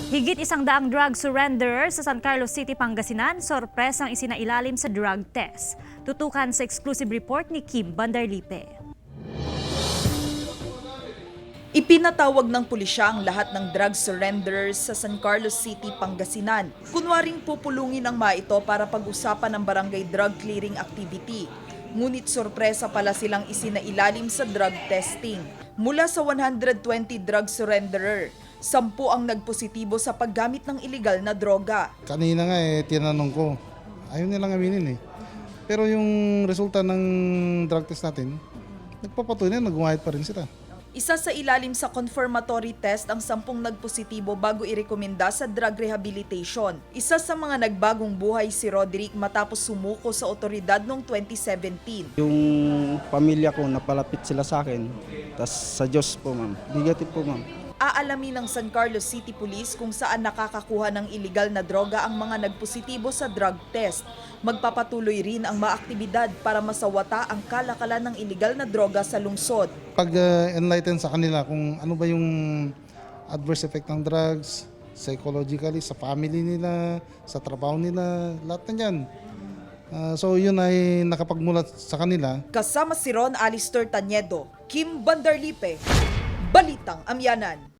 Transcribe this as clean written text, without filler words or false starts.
Higit 100 drug surrenderer sa San Carlos City, Pangasinan, sorpresang isinailalim sa drug test. Tutukan sa exclusive report ni Kim Bandarlipe. Ipinatawag ng pulisya ang lahat ng drug surrenderers sa San Carlos City, Pangasinan. Kunwaring pupulungin ang mga ito para pag-usapan ng barangay drug clearing activity. Ngunit sorpresa pala silang isinailalim sa drug testing. Mula sa 120 drug surrenderer, 10 ang nagpositibo sa paggamit ng iligal na droga. Kanina nga tinanong ko, ayaw nilang aminin eh. Pero yung resulta ng drug test natin, nagpapatunay na nag-umayat pa rin sila. Isa sa ilalim sa confirmatory test ang 10 nagpositibo bago irekomenda sa drug rehabilitation. Isa sa mga nagbagong buhay si Roderick matapos sumuko sa otoridad noong 2017. Yung pamilya ko, napalapit sila sa akin. Tas sa Diyos po ma'am, negative po ma'am. Aalamin ng San Carlos City Police kung saan nakakakuha ng iligal na droga ang mga nagpositibo sa drug test. Magpapatuloy rin ang mga aktibidad para masawata ang kalakalan ng iligal na droga sa lungsod. Pag-enlighten sa kanila kung ano ba yung adverse effect ng drugs, psychologically, sa family nila, sa trabaho nila, lahat na yan. So yun ay nakapagmulat sa kanila. Kasama si Ron Alister Taniedo, Kim Bandarlipe, Balitang Amyanan.